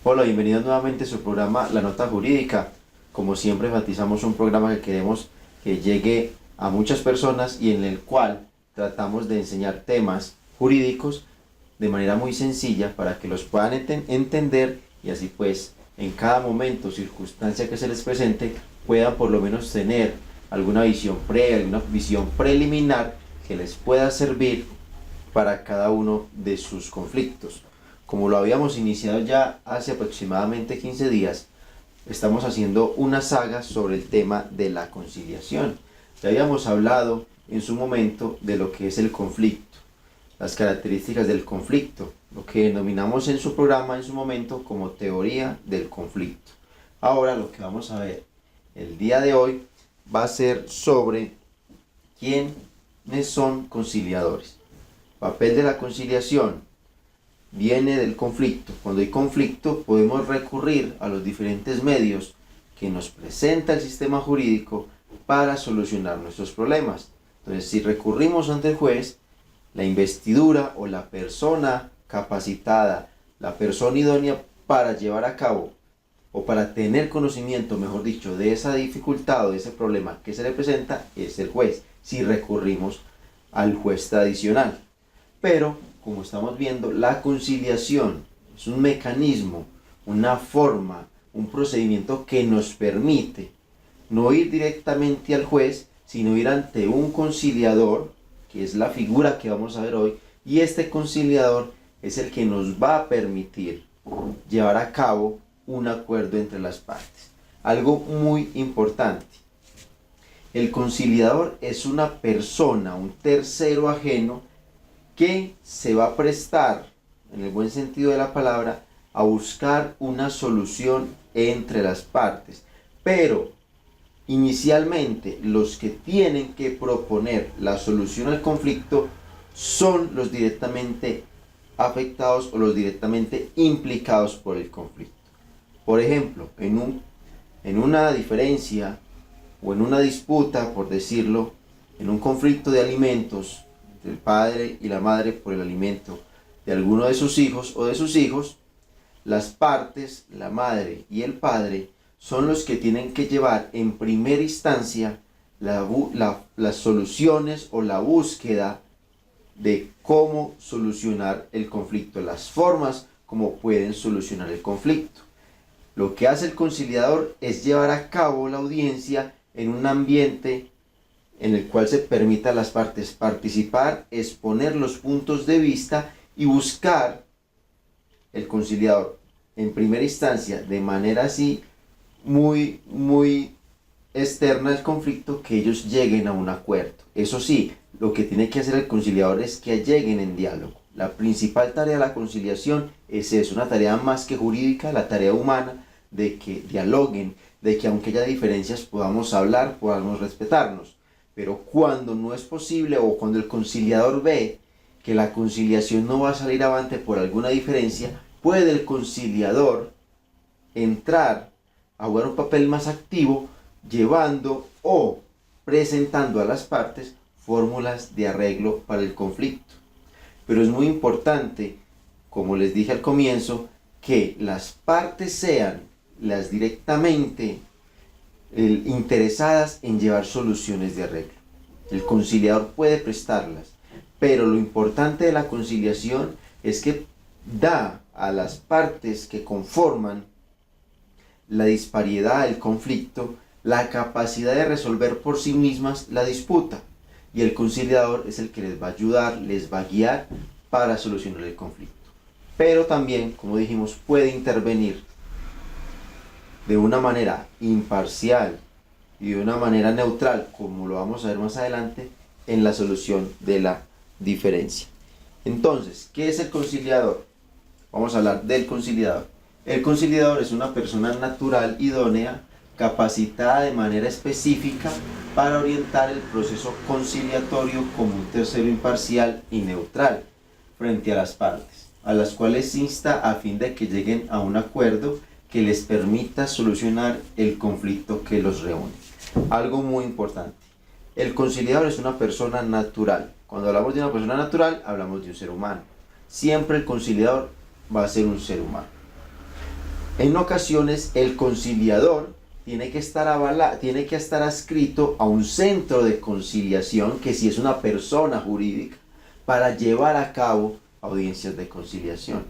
Hola, bienvenidos nuevamente a su programa La Nota Jurídica. Como siempre enfatizamos un programa que queremos que llegue a muchas personas y en el cual tratamos de enseñar temas jurídicos de manera muy sencilla para que los puedan entender y así pues en cada momento o circunstancia que se les presente puedan por lo menos tener alguna visión previa, alguna visión preliminar que les pueda servir para cada uno de sus conflictos. Como lo habíamos iniciado ya hace aproximadamente 15 días, estamos haciendo una saga sobre el tema de la conciliación. Ya habíamos hablado en su momento de lo que es el conflicto, las características del conflicto, lo que denominamos en su programa en su momento como teoría del conflicto. Ahora lo que vamos a ver el día de hoy va a ser sobre quiénes son conciliadores. Papel de la conciliación viene del conflicto. Cuando hay conflicto podemos recurrir a los diferentes medios que nos presenta el sistema jurídico para solucionar nuestros problemas. Entonces, si recurrimos ante el juez, la investidura o la persona capacitada, la persona idónea para llevar a cabo o para tener conocimiento, mejor dicho, de esa dificultad o de ese problema que se le presenta es el juez, si recurrimos al juez tradicional. Pero, como estamos viendo, la conciliación es un mecanismo, una forma, un procedimiento que nos permite no ir directamente al juez, sino ir ante un conciliador, que es la figura que vamos a ver hoy, y este conciliador es el que nos va a permitir llevar a cabo un acuerdo entre las partes. Algo muy importante. El conciliador es una persona, un tercero ajeno, que se va a prestar, en el buen sentido de la palabra, a buscar una solución entre las partes. Pero, inicialmente, los que tienen que proponer la solución al conflicto son los directamente afectados o los directamente implicados por el conflicto. Por ejemplo, en una diferencia o en una disputa, por decirlo, en un conflicto de alimentos, del padre y la madre por el alimento de alguno de sus hijos o de sus hijos, las partes, la madre y el padre, son los que tienen que llevar en primera instancia las soluciones o la búsqueda de cómo solucionar el conflicto, las formas como pueden solucionar el conflicto. Lo que hace el conciliador es llevar a cabo la audiencia en un ambiente en el cual se permita a las partes participar, exponer los puntos de vista y buscar el conciliador en primera instancia de manera así muy externa al conflicto, que ellos lleguen a un acuerdo. Eso sí, lo que tiene que hacer el conciliador es que lleguen en diálogo. La principal tarea de la conciliación es eso, una tarea más que jurídica, la tarea humana de que dialoguen, de que aunque haya diferencias podamos hablar, podamos respetarnos. Pero cuando no es posible o cuando el conciliador ve que la conciliación no va a salir avante por alguna diferencia, puede el conciliador entrar a jugar un papel más activo, llevando o presentando a las partes fórmulas de arreglo para el conflicto. Pero es muy importante, como les dije al comienzo, que las partes sean las directamente interesadas en llevar soluciones de arreglo. El conciliador puede prestarlas, pero lo importante de la conciliación es que da a las partes que conforman la disparidad del conflicto la capacidad de resolver por sí mismas la disputa, y el conciliador es el que les va a ayudar, les va a guiar para solucionar el conflicto. Pero también, como dijimos, puede intervenir de una manera imparcial y de una manera neutral, como lo vamos a ver más adelante, en la solución de la diferencia. Entonces, ¿qué es el conciliador? Vamos a hablar del conciliador. El conciliador es una persona natural idónea, capacitada de manera específica para orientar el proceso conciliatorio como un tercero imparcial y neutral frente a las partes, a las cuales insta a fin de que lleguen a un acuerdo que les permita solucionar el conflicto que los reúne. Algo muy importante, el conciliador es una persona natural. Cuando hablamos de una persona natural, hablamos de un ser humano. Siempre el conciliador va a ser un ser humano. En ocasiones el conciliador tiene que estar adscrito a un centro de conciliación, que si es una persona jurídica, para llevar a cabo audiencias de conciliación.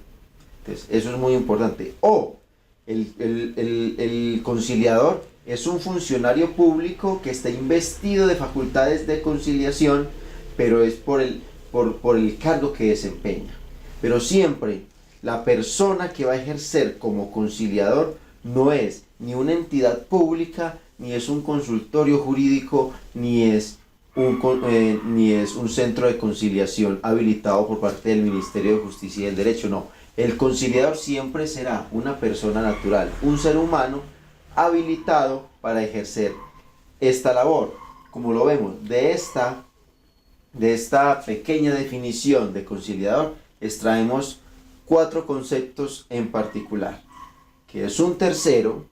Entonces, eso es muy importante. O el conciliador es un funcionario público que está investido de facultades de conciliación, pero es por el cargo que desempeña. Pero siempre la persona que va a ejercer como conciliador no es ni una entidad pública, ni es un consultorio jurídico, ni es un centro de conciliación habilitado por parte del Ministerio de Justicia y del Derecho. No, el conciliador siempre será una persona natural, un ser humano habilitado para ejercer esta labor. Como lo vemos, de esta pequeña definición de conciliador extraemos 4 conceptos en particular, que es un tercero,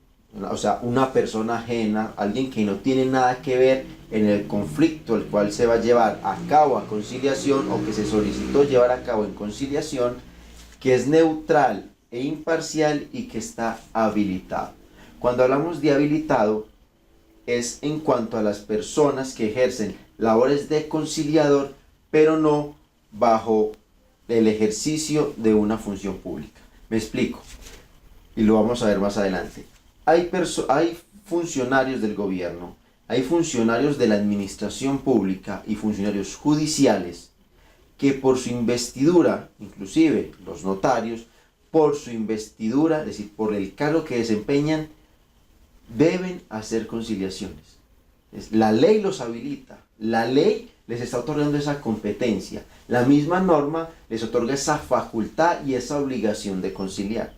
o sea, una persona ajena, alguien que no tiene nada que ver en el conflicto el cual se va a llevar a cabo a conciliación o que se solicitó llevar a cabo en conciliación, que es neutral e imparcial y que está habilitado. Cuando hablamos de habilitado, es en cuanto a las personas que ejercen labores de conciliador, pero no bajo el ejercicio de una función pública. Me explico, y lo vamos a ver más adelante. Hay funcionarios del gobierno, hay funcionarios de la administración pública y funcionarios judiciales que por su investidura, inclusive los notarios, por su investidura, es decir, por el cargo que desempeñan, deben hacer conciliaciones. La ley los habilita, la ley les está otorgando esa competencia, la misma norma les otorga esa facultad y esa obligación de conciliar.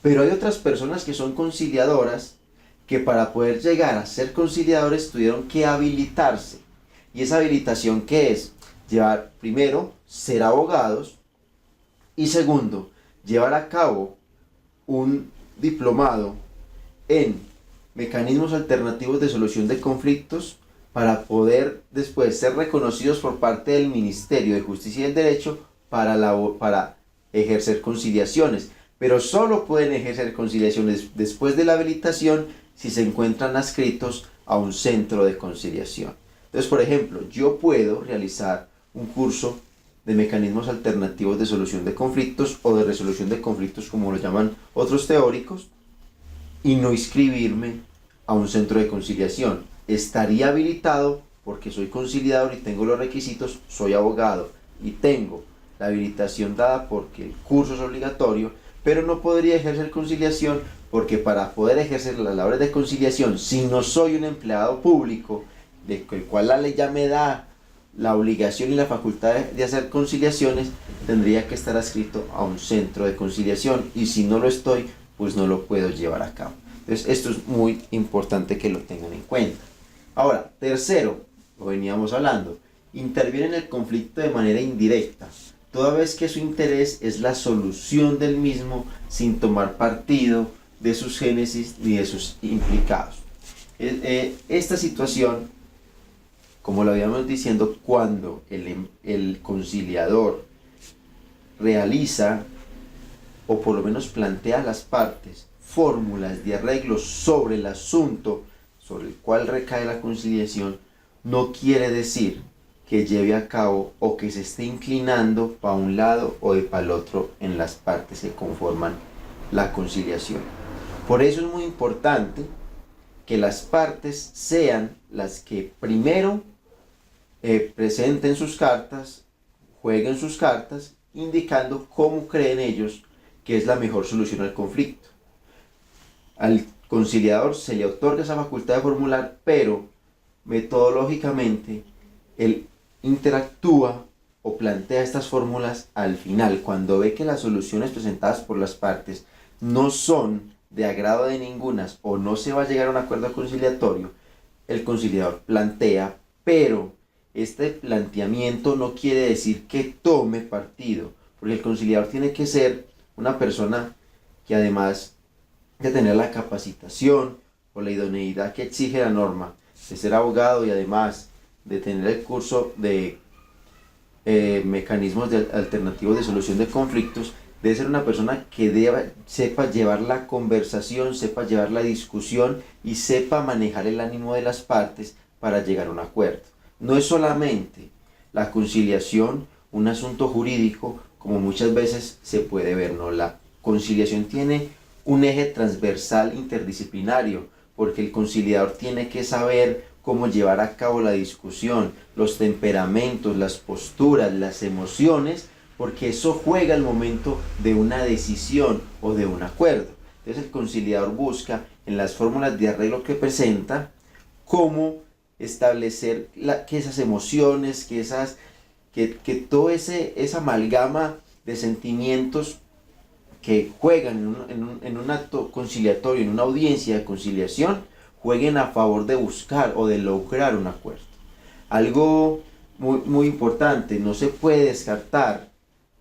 Pero hay otras personas que son conciliadoras que para poder llegar a ser conciliadores tuvieron que habilitarse. ¿Y esa habilitación qué es? Llevar, primero, ser abogados, y segundo, llevar a cabo un diplomado en mecanismos alternativos de solución de conflictos para poder después ser reconocidos por parte del Ministerio de Justicia y del Derecho para ejercer conciliaciones. Pero solo pueden ejercer conciliaciones después de la habilitación si se encuentran adscritos a un centro de conciliación. Entonces, por ejemplo, yo puedo realizar un curso de mecanismos alternativos de solución de conflictos o de resolución de conflictos, como lo llaman otros teóricos, y no inscribirme a un centro de conciliación. Estaría habilitado porque soy conciliador y tengo los requisitos, soy abogado y tengo la habilitación dada porque el curso es obligatorio, pero no podría ejercer conciliación porque para poder ejercer las labores de conciliación, si no soy un empleado público, del cual la ley ya me da la obligación y la facultad de hacer conciliaciones, tendría que estar adscrito a un centro de conciliación, y si no lo estoy, pues no lo puedo llevar a cabo. Entonces esto es muy importante que lo tengan en cuenta. Ahora, tercero, lo veníamos hablando, interviene en el conflicto de manera indirecta, toda vez que su interés es la solución del mismo sin tomar partido de sus génesis ni de sus implicados. Esta situación, como lo habíamos diciendo, cuando el conciliador realiza o por lo menos plantea a las partes fórmulas de arreglo sobre el asunto sobre el cual recae la conciliación, no quiere decir que lleve a cabo o que se esté inclinando para un lado o para el otro en las partes que conforman la conciliación. Por eso es muy importante que las partes sean las que primero presenten sus cartas, jueguen sus cartas, indicando cómo creen ellos que es la mejor solución al conflicto. Al conciliador se le otorga esa facultad de formular, pero metodológicamente él interactúa o plantea estas fórmulas al final, cuando ve que las soluciones presentadas por las partes no son de agrado de ningunas o no se va a llegar a un acuerdo conciliatorio. El conciliador plantea, pero este planteamiento no quiere decir que tome partido, porque el conciliador tiene que ser una persona que, además de tener la capacitación o la idoneidad que exige la norma de ser abogado y además de tener el curso de mecanismos alternativos de solución de conflictos, debe ser una persona que sepa llevar la conversación, sepa llevar la discusión y sepa manejar el ánimo de las partes para llegar a un acuerdo. No es solamente la conciliación un asunto jurídico, como muchas veces se puede ver, ¿no? La conciliación tiene un eje transversal interdisciplinario, porque el conciliador tiene que saber cómo llevar a cabo la discusión, los temperamentos, las posturas, las emociones, porque eso juega al momento de una decisión o de un acuerdo. Entonces el conciliador busca en las fórmulas de arreglo que presenta cómo establecer que esas emociones, que todo esa amalgama de sentimientos que juegan en un acto conciliatorio, en una audiencia de conciliación, jueguen a favor de buscar o de lograr un acuerdo. Algo muy importante, no se puede descartar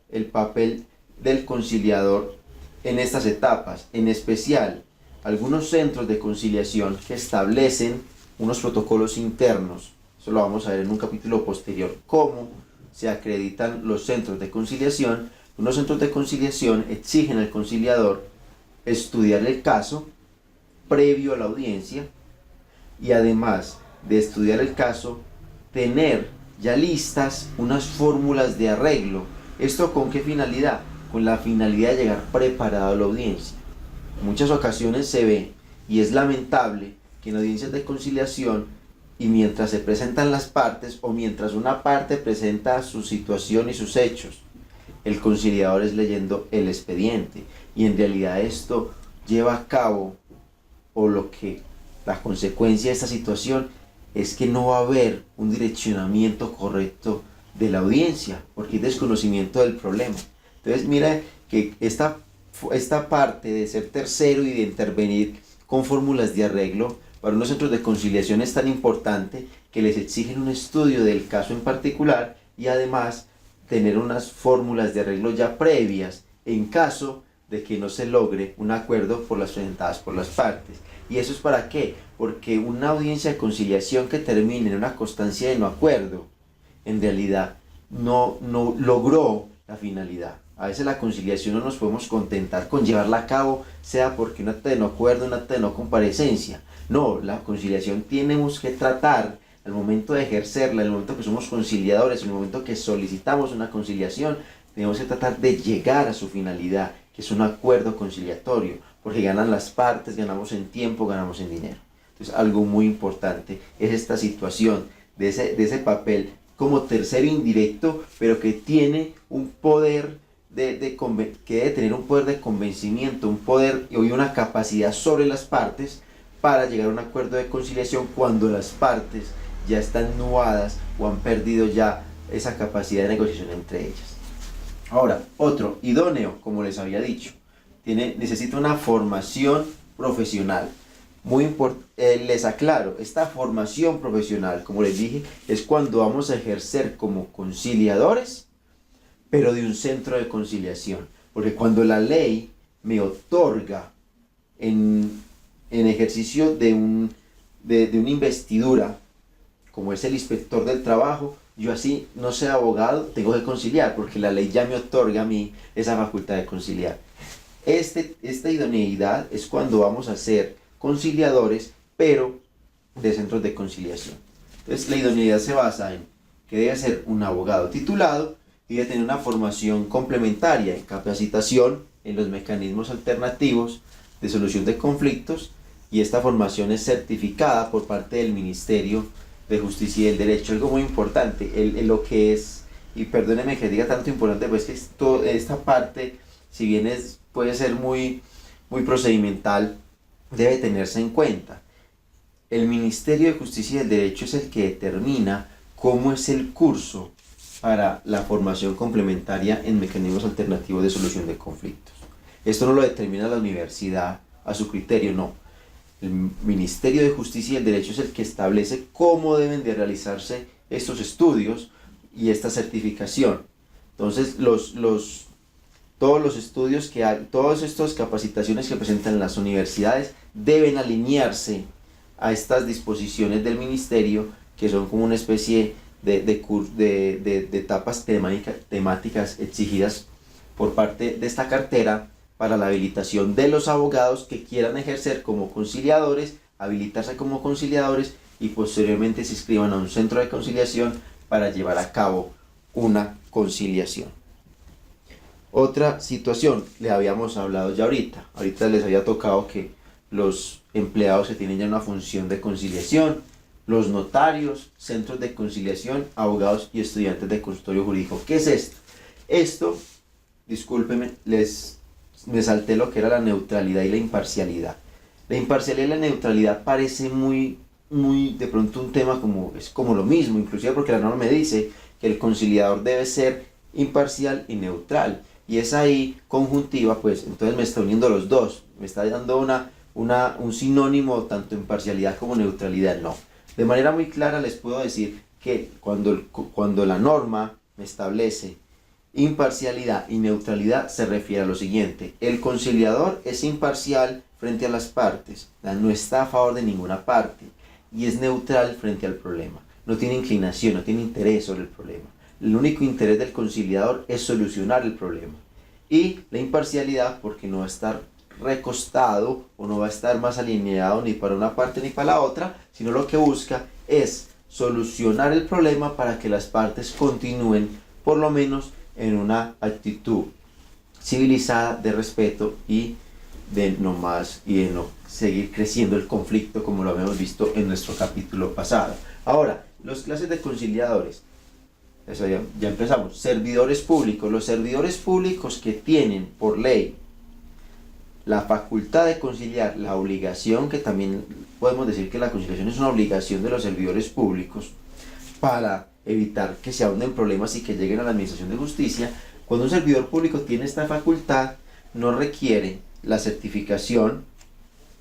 el papel del conciliador en estas etapas, en especial algunos centros de conciliación que establecen unos protocolos internos. Eso lo vamos a ver en un capítulo posterior, cómo se acreditan los centros de conciliación. Unos centros de conciliación exigen al conciliador estudiar el caso previo a la audiencia y además de estudiar el caso, tener ya listas unas fórmulas de arreglo. ¿Esto con qué finalidad? Con la finalidad de llegar preparado a la audiencia. En muchas ocasiones se ve, y es lamentable, que en audiencias de conciliación, y mientras se presentan las partes, o mientras una parte presenta su situación y sus hechos, el conciliador es leyendo el expediente, y en realidad esto lleva a cabo, o la consecuencia de esta situación es que no va a haber un direccionamiento correcto de la audiencia, porque hay desconocimiento del problema. Entonces mira que esta parte de ser tercero y de intervenir con fórmulas de arreglo para unos centros de conciliación es tan importante que les exigen un estudio del caso en particular y además tener unas fórmulas de arreglo ya previas en caso de que no se logre un acuerdo por las presentadas por las partes. ¿Y eso es para qué? Porque una audiencia de conciliación que termine en una constancia de no acuerdo, en realidad no logró la finalidad. A veces la conciliación no nos podemos contentar con llevarla a cabo, sea porque un acta de no acuerdo, un acta de no comparecencia. No, la conciliación tenemos que tratar al momento de ejercerla, en el momento que somos conciliadores, en el momento que solicitamos una conciliación, tenemos que tratar de llegar a su finalidad, que es un acuerdo conciliatorio, porque ganan las partes, ganamos en tiempo, ganamos en dinero. Entonces algo muy importante es esta situación de ese papel como tercero indirecto, pero que tiene un poder que debe tener un poder de convencimiento, un poder y una capacidad sobre las partes para llegar a un acuerdo de conciliación cuando las partes ya están nudadas o han perdido ya esa capacidad de negociación entre ellas. Ahora, otro, idóneo, como les había dicho, necesita una formación profesional. Les aclaro, esta formación profesional, como les dije, es cuando vamos a ejercer como conciliadores, pero de un centro de conciliación. Porque cuando la ley me otorga en ejercicio de una investidura, como es el inspector del trabajo, yo así no sé abogado, tengo que conciliar, porque la ley ya me otorga a mí esa facultad de conciliar. Esta idoneidad es cuando vamos a ser conciliadores, pero de centros de conciliación. Entonces la idoneidad se basa en que debe ser un abogado titulado y debe tener una formación complementaria en capacitación en los mecanismos alternativos de solución de conflictos, y esta formación es certificada por parte del Ministerio de Justicia y del Derecho. Algo muy importante, lo que es, y perdónenme que diga tanto importante, pues que esta parte, si bien puede ser muy procedimental, debe tenerse en cuenta. El Ministerio de Justicia y del Derecho es el que determina cómo es el curso para la formación complementaria en mecanismos alternativos de solución de conflictos. Esto no lo determina la universidad a su criterio, no. El Ministerio de Justicia y el Derecho es el que establece cómo deben de realizarse estos estudios y esta certificación. Entonces, todos los estudios que hay, todas estas capacitaciones que presentan las universidades deben alinearse a estas disposiciones del Ministerio, que son como una especie de etapas temáticas exigidas por parte de esta cartera para la habilitación de los abogados que quieran ejercer como conciliadores, habilitarse como conciliadores y posteriormente se inscriban a un centro de conciliación para llevar a cabo una conciliación. Otra situación, le habíamos hablado ya ahorita les había tocado que los empleados que tienen ya una función de conciliación, los notarios, centros de conciliación, abogados y estudiantes de consultorio jurídico. ¿Qué es esto? Esto, discúlpenme, me salté lo que era la neutralidad y la imparcialidad. La imparcialidad y la neutralidad parece muy de pronto un tema es como lo mismo, inclusive porque la norma me dice que el conciliador debe ser imparcial y neutral. Y es ahí conjuntiva, pues entonces me está uniendo los dos, me está dando un sinónimo tanto imparcialidad como neutralidad. No, de manera muy clara les puedo decir que cuando la norma me establece imparcialidad y neutralidad se refiere a lo siguiente: el conciliador es imparcial frente a las partes, no está a favor de ninguna parte y es neutral frente al problema, no tiene inclinación, no tiene interés sobre el problema. El único interés del conciliador es solucionar el problema. Y la imparcialidad, porque no va a estar recostado o no va a estar más alineado ni para una parte ni para la otra, sino lo que busca es solucionar el problema para que las partes continúen por lo menos en una actitud civilizada de respeto y de no seguir creciendo el conflicto como lo habíamos visto en nuestro capítulo pasado. Ahora, las clases de conciliadores. Eso ya empezamos. Servidores públicos. Los servidores públicos que tienen por ley la facultad de conciliar, la obligación, que también podemos decir que la conciliación es una obligación de los servidores públicos para evitar que se ahonden problemas y que lleguen a la administración de justicia. Cuando un servidor público tiene esta facultad, no requiere la certificación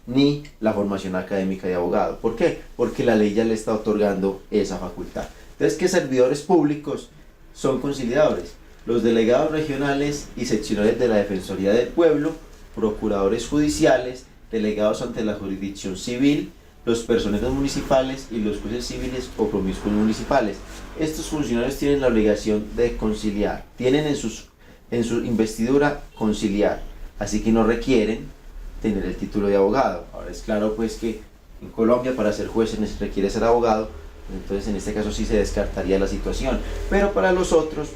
ni la formación académica de abogado. ¿Por qué? Porque la ley ya le está otorgando esa facultad. Entonces, ¿qué servidores públicos son conciliadores? Los delegados regionales y seccionales de la Defensoría del Pueblo, procuradores judiciales, delegados ante la jurisdicción civil, los personeros municipales y los jueces civiles o promiscuos municipales. Estos funcionarios tienen la obligación de conciliar, tienen en su investidura conciliar, así que no requieren tener el título de abogado. Ahora es claro pues que en Colombia para ser juez se requiere ser abogado, entonces en este caso sí se descartaría la situación, pero para los otros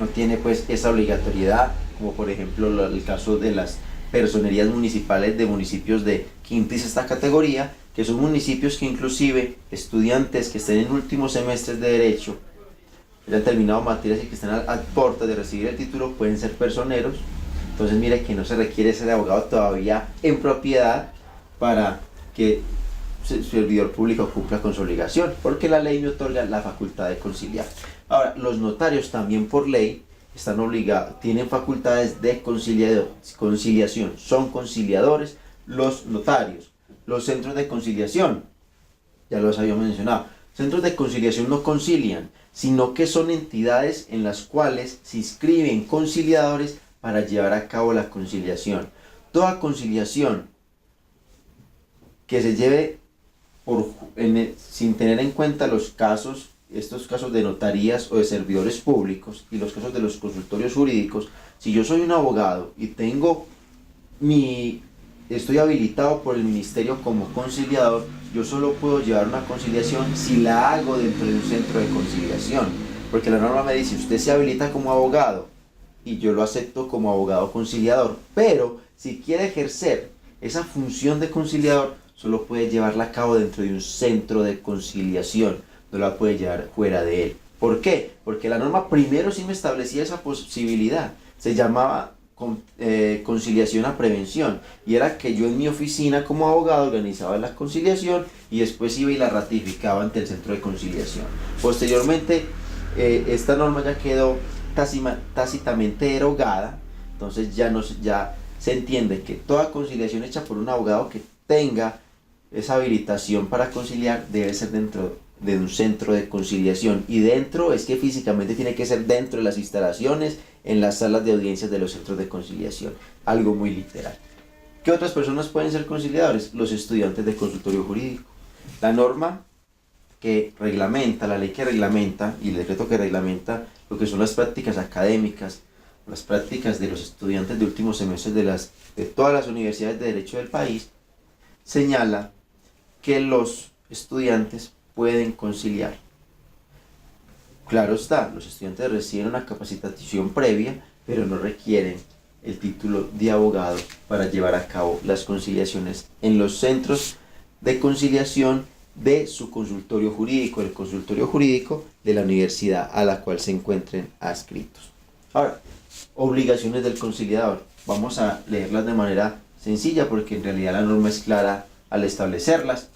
no tiene pues esa obligatoriedad, como por ejemplo el caso de las personerías municipales de municipios de quinta y sexta categoría, que son municipios que inclusive estudiantes que estén en últimos semestres de derecho, que hayan terminado materias y que estén a puertas de recibir el título, pueden ser personeros. Entonces mire que no se requiere ser abogado todavía en propiedad para que el servidor público cumpla con su obligación, porque la ley me otorga la facultad de conciliar. Ahora, los notarios también por ley están obligados, tienen facultades de conciliación, son conciliadores los notarios. Los centros de conciliación, ya los había mencionado, centros de conciliación no concilian, sino que son entidades en las cuales se inscriben conciliadores para llevar a cabo la conciliación. Toda conciliación que se lleve sin tener en cuenta estos casos de notarías o de servidores públicos y los casos de los consultorios jurídicos, si yo soy un abogado y estoy habilitado por el ministerio como conciliador, yo solo puedo llevar una conciliación si la hago dentro de un centro de conciliación, porque la norma me dice, usted se habilita como abogado y yo lo acepto como abogado conciliador, pero si quiere ejercer esa función de conciliador, solo puede llevarla a cabo dentro de un centro de conciliación, no la puede llevar fuera de él. ¿Por qué? Porque la norma primero sí me establecía esa posibilidad, se llamaba conciliación a prevención, y era que yo en mi oficina como abogado organizaba la conciliación y después iba y la ratificaba ante el centro de conciliación. Posteriormente esta norma ya quedó tácitamente derogada, entonces ya se entiende que toda conciliación hecha por un abogado que tenga esa habilitación para conciliar debe ser dentro de un centro de conciliación, y dentro es que físicamente tiene que ser dentro de las instalaciones, en las salas de audiencias de los centros de conciliación, algo muy literal. ¿Qué otras personas pueden ser conciliadores? Los estudiantes de consultorio jurídico. La norma que reglamenta, la ley que reglamenta y el decreto que reglamenta lo que son las prácticas académicas las prácticas de los estudiantes de últimos semestres de todas las universidades de derecho del país, señala que los estudiantes pueden conciliar. Claro está, los estudiantes reciben una capacitación previa, pero no requieren el título de abogado para llevar a cabo las conciliaciones en los centros de conciliación de su consultorio jurídico, el consultorio jurídico de la universidad a la cual se encuentren adscritos. Ahora, obligaciones del conciliador. Vamos a leerlas de manera sencilla porque en realidad la norma es clara al establecerlas.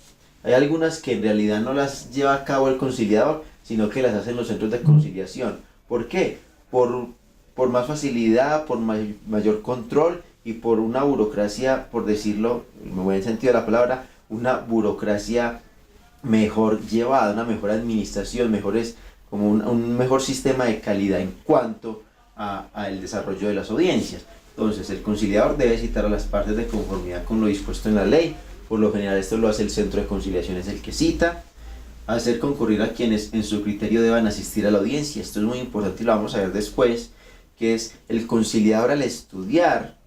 Hay algunas que en realidad no las lleva a cabo el conciliador, sino que las hacen los centros de conciliación. ¿Por qué? Por más facilidad, por mayor control y por una burocracia, por decirlo en el buen sentido de la palabra, una burocracia mejor llevada, una mejor administración, como un mejor sistema de calidad en cuanto al desarrollo de las audiencias. Entonces, el conciliador debe citar a las partes de conformidad con lo dispuesto en la ley. Por lo general esto lo hace el centro de conciliación, es el que cita. Hacer concurrir a quienes en su criterio deban asistir a la audiencia. Esto es muy importante y lo vamos a ver después, que es el conciliador al estudiar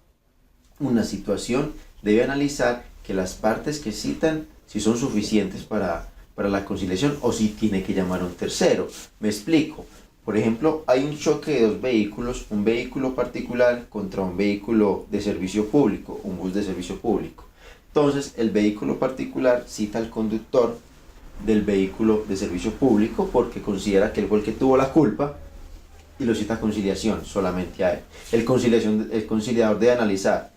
una situación debe analizar que las partes que citan si son suficientes para la conciliación o si tiene que llamar a un tercero. Me explico. Por ejemplo, hay un choque de dos vehículos, un vehículo particular contra un vehículo de servicio público, un bus de servicio público. Entonces, el vehículo particular cita al conductor del vehículo de servicio público porque considera que él fue el que tuvo la culpa y lo cita a conciliación solamente a él. El conciliador debe analizar,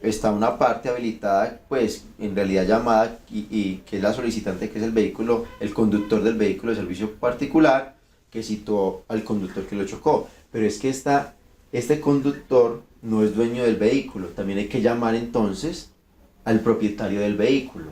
está una parte habilitada, pues en realidad llamada, y que es la solicitante, que es el conductor del vehículo de servicio particular, que citó al conductor que lo chocó. Pero es que este conductor no es dueño del vehículo, también hay que llamar entonces al propietario del vehículo.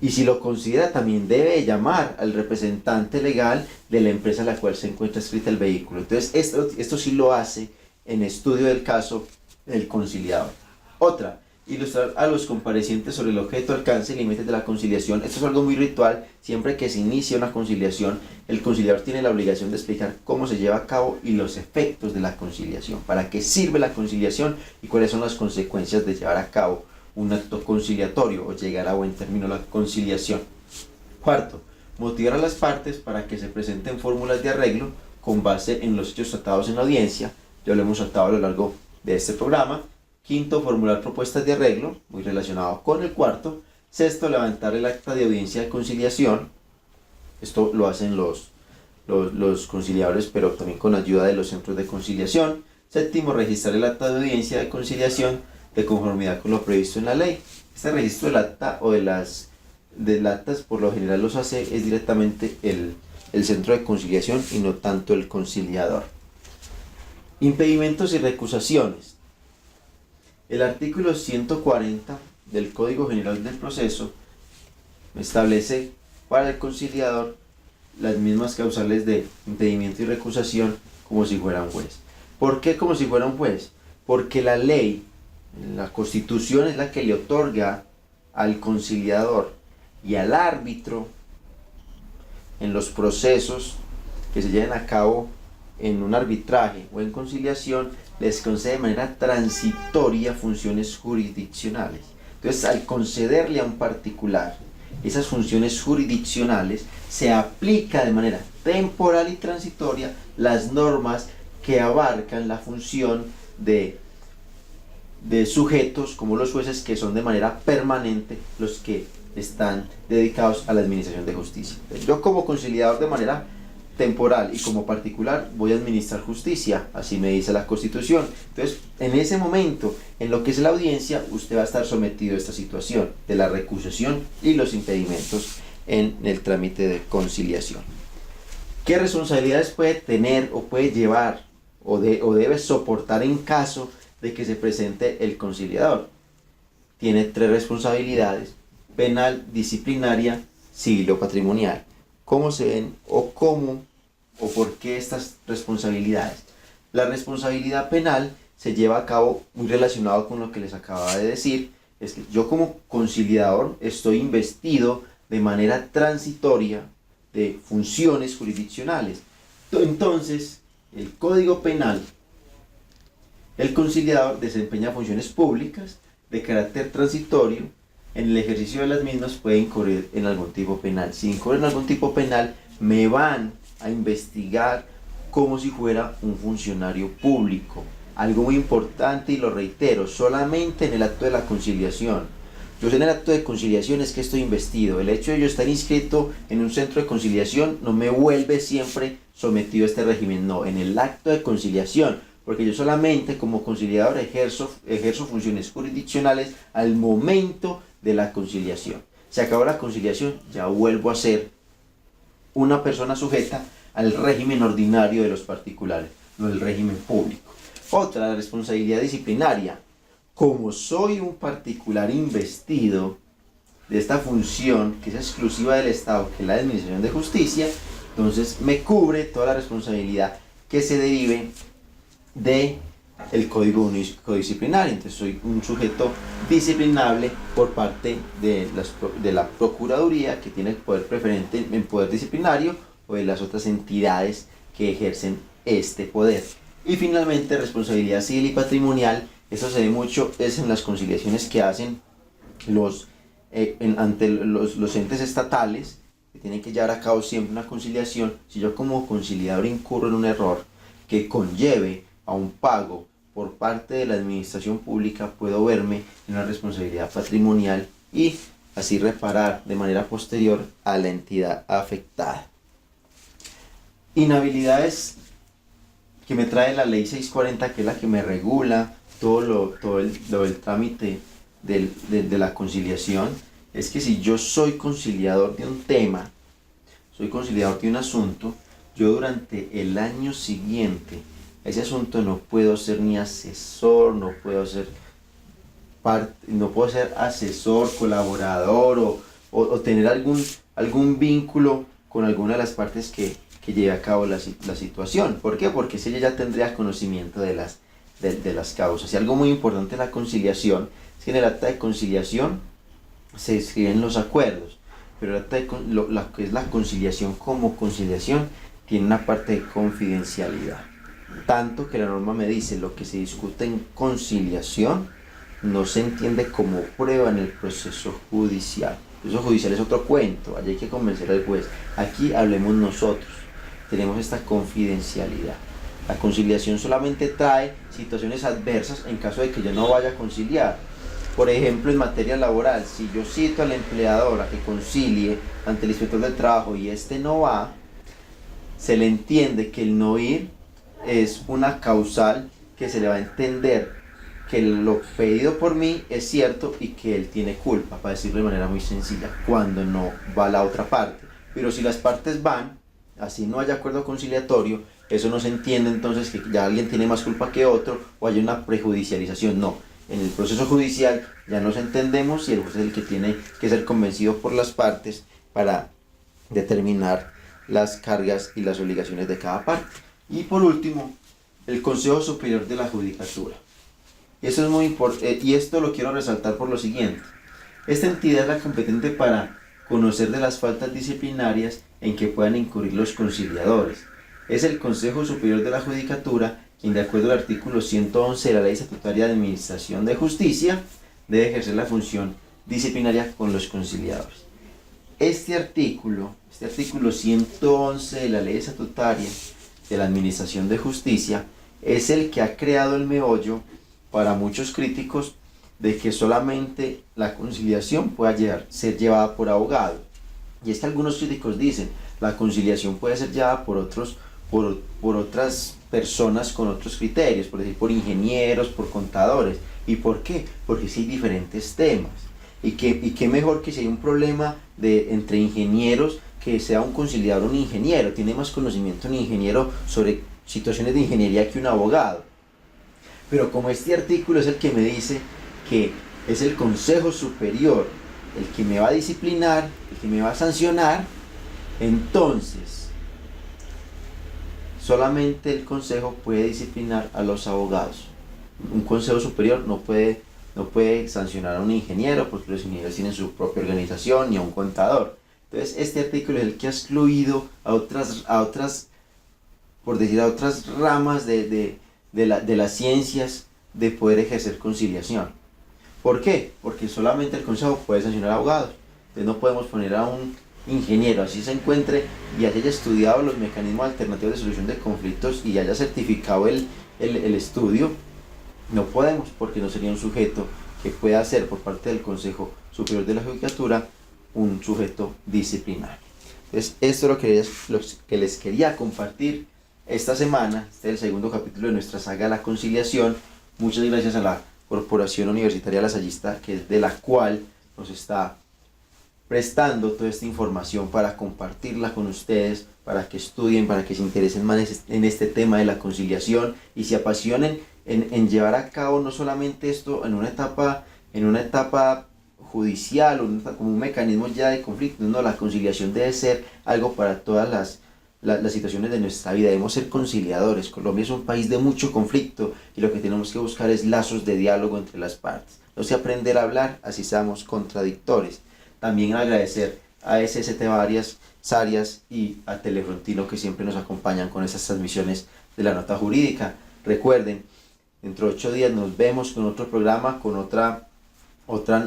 Y si lo considera, también debe llamar al representante legal de la empresa a la cual se encuentra escrita el vehículo. Entonces, esto sí lo hace en estudio del caso el conciliador. Otra, ilustrar a los comparecientes sobre el objeto, alcance y límites de la conciliación. Esto es algo muy ritual. Siempre que se inicia una conciliación, el conciliador tiene la obligación de explicar cómo se lleva a cabo y los efectos de la conciliación, para qué sirve la conciliación y cuáles son las consecuencias de llevar a cabo un acto conciliatorio o llegar a buen término la conciliación. Cuarto, motivar a las partes para que se presenten fórmulas de arreglo con base en los hechos tratados en la audiencia. Ya lo hemos tratado a lo largo de este programa. Quinto, formular propuestas de arreglo, muy relacionado con el cuarto. Sexto, levantar el acta de audiencia de conciliación. Esto lo hacen los conciliadores, pero también con ayuda de los centros de conciliación. Séptimo, registrar el acta de audiencia de conciliación de conformidad con lo previsto en la ley. Este registro del acta o del actas por lo general los hace es directamente el centro de conciliación y no tanto el conciliador. Impedimentos y recusaciones. El artículo 140 del Código General del Proceso establece para el conciliador las mismas causales de impedimento y recusación como si fuera un juez. ¿Por qué como si fuera un juez? Porque la ley, la Constitución, es la que le otorga al conciliador y al árbitro en los procesos que se lleven a cabo en un arbitraje o en conciliación, les concede de manera transitoria funciones jurisdiccionales. Entonces, al concederle a un particular esas funciones jurisdiccionales, se aplica de manera temporal y transitoria las normas que abarcan la función de sujetos como los jueces, que son de manera permanente los que están dedicados a la administración de justicia. Yo como conciliador de manera temporal y como particular voy a administrar justicia, así me dice la Constitución. Entonces, en ese momento, en lo que es la audiencia, usted va a estar sometido a esta situación de la recusación y los impedimentos en el trámite de conciliación. ¿Qué responsabilidades puede tener o puede llevar o debe soportar en caso de que se presente el conciliador? Tiene 3 responsabilidades: penal, disciplinaria, civil o patrimonial. ¿Cómo se ven o por qué estas responsabilidades? La responsabilidad penal se lleva a cabo muy relacionado con lo que les acababa de decir. Es que yo como conciliador estoy investido de manera transitoria de funciones jurisdiccionales. Entonces, el Código Penal El conciliador desempeña funciones públicas de carácter transitorio. En el ejercicio de las mismas puede incurrir en algún tipo penal. Si incurre en algún tipo penal, me van a investigar como si fuera un funcionario público. Algo muy importante, y lo reitero, solamente en el acto de la conciliación. Yo sé en el acto de conciliación es que estoy investido. El hecho de yo estar inscrito en un centro de conciliación no me vuelve siempre sometido a este régimen. No, en el acto de conciliación, porque yo solamente como conciliador ejerzo funciones jurisdiccionales al momento de la conciliación. Se acabó la conciliación, ya vuelvo a ser una persona sujeta al régimen ordinario de los particulares, no el régimen público. Otra, la responsabilidad disciplinaria. Como soy un particular investido de esta función que es exclusiva del Estado, que es la Administración de Justicia, entonces me cubre toda la responsabilidad que se derive de el Código Único Disciplinario. Entonces soy un sujeto disciplinable por parte de la Procuraduría, que tiene el poder preferente en poder disciplinario, o de las otras entidades que ejercen este poder. Y finalmente, responsabilidad civil y patrimonial. Eso se ve mucho es en las conciliaciones que hacen ante los entes estatales, que tienen que llevar a cabo siempre una conciliación. Si yo como conciliador incurro en un error que conlleve a un pago por parte de la administración pública, puedo verme en una responsabilidad patrimonial y así reparar de manera posterior a la entidad afectada. Inhabilidades que me trae la ley 640, que es la que me regula todo el trámite de la conciliación. Es que si yo soy conciliador de un tema, soy conciliador de un asunto, yo durante el año siguiente ese asunto no puedo ser ni asesor, no puedo ser asesor, colaborador o tener algún vínculo con alguna de las partes que lleve a cabo la situación. ¿Por qué? Porque si ella ya tendría conocimiento de las causas. Y algo muy importante en la conciliación es que en el acta de conciliación se escriben los acuerdos, pero el acta lo que es la conciliación como conciliación tiene una parte de confidencialidad. Tanto que la norma me dice: lo que se discute en conciliación no se entiende como prueba en el proceso judicial. El proceso judicial es otro cuento, allí hay que convencer al juez. Aquí hablemos nosotros, tenemos esta confidencialidad. La conciliación solamente trae situaciones adversas en caso de que yo no vaya a conciliar. Por ejemplo, en materia laboral, si yo cito al empleador a que concilie ante el inspector del trabajo y este no va, se le entiende que el no ir es una causal que se le va a entender que lo pedido por mí es cierto y que él tiene culpa, para decirlo de manera muy sencilla, cuando no va la otra parte. Pero si las partes van, así no haya acuerdo conciliatorio, eso no se entiende entonces que ya alguien tiene más culpa que otro o hay una prejudicialización. No, en el proceso judicial ya nos entendemos y el juez es el que tiene que ser convencido por las partes para determinar las cargas y las obligaciones de cada parte. Y por último, el Consejo Superior de la Judicatura. Eso es muy importante, y esto lo quiero resaltar por lo siguiente. Esta entidad es la competente para conocer de las faltas disciplinarias en que puedan incurrir los conciliadores. Es el Consejo Superior de la Judicatura quien, de acuerdo al artículo 111 de la Ley Estatutaria de Administración de Justicia, debe ejercer la función disciplinaria con los conciliadores. Este artículo 111 de la Ley Estatutaria de la Administración de Justicia es el que ha creado el meollo para muchos críticos de que solamente la conciliación pueda ser llevada por abogado. Y es que algunos críticos dicen: la conciliación puede ser llevada por otras personas con otros criterios, por decir, por ingenieros, por contadores. ¿Y por qué? Porque sí hay diferentes temas. Y qué mejor que si hay un problema entre ingenieros, que sea un conciliador un ingeniero. Tiene más conocimiento un ingeniero sobre situaciones de ingeniería que un abogado. Pero como este artículo es el que me dice que es el Consejo Superior el que me va a disciplinar, el que me va a sancionar, entonces solamente el Consejo puede disciplinar a los abogados. Un Consejo Superior no puede sancionar a un ingeniero, porque los ingenieros tienen su propia organización, ni a un contador. Entonces este artículo es el que ha excluido a otras ramas de las ciencias de poder ejercer conciliación. ¿Por qué? Porque solamente el Consejo puede sancionar a abogados. Entonces no podemos poner a un ingeniero, así se encuentre y haya estudiado los mecanismos alternativos de solución de conflictos y haya certificado el estudio. No podemos, porque no sería un sujeto que pueda ser por parte del Consejo Superior de la Judicatura un sujeto disciplinario. Entonces, esto es lo que les quería compartir esta semana. Este es el segundo capítulo de nuestra saga La Conciliación. Muchas gracias a la Corporación Universitaria Lasallista, que es de la cual nos está prestando toda esta información para compartirla con ustedes, para que estudien, para que se interesen más en este tema de la conciliación y se apasionen en llevar a cabo no solamente esto en una etapa judicial o como un mecanismo ya de conflicto. No, la conciliación debe ser algo para todas las situaciones de nuestra vida. Debemos ser conciliadores. Colombia es un país de mucho conflicto y lo que tenemos que buscar es lazos de diálogo entre las partes. No sé aprender a hablar, así seamos contradictores. También agradecer a SST Varias, Sarias y a Telefrontino, que siempre nos acompañan con esas transmisiones de la nota jurídica. Recuerden, dentro de 8 días nos vemos con otro programa, con otra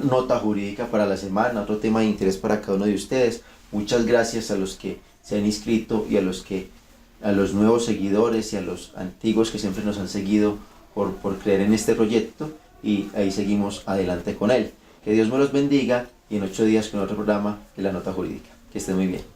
nota jurídica para la semana, otro tema de interés para cada uno de ustedes. Muchas gracias a los que se han inscrito y a los nuevos seguidores y a los antiguos que siempre nos han seguido por creer en este proyecto, y ahí seguimos adelante con él. Que Dios me los bendiga y en 8 días con otro programa de la nota jurídica. Que estén muy bien.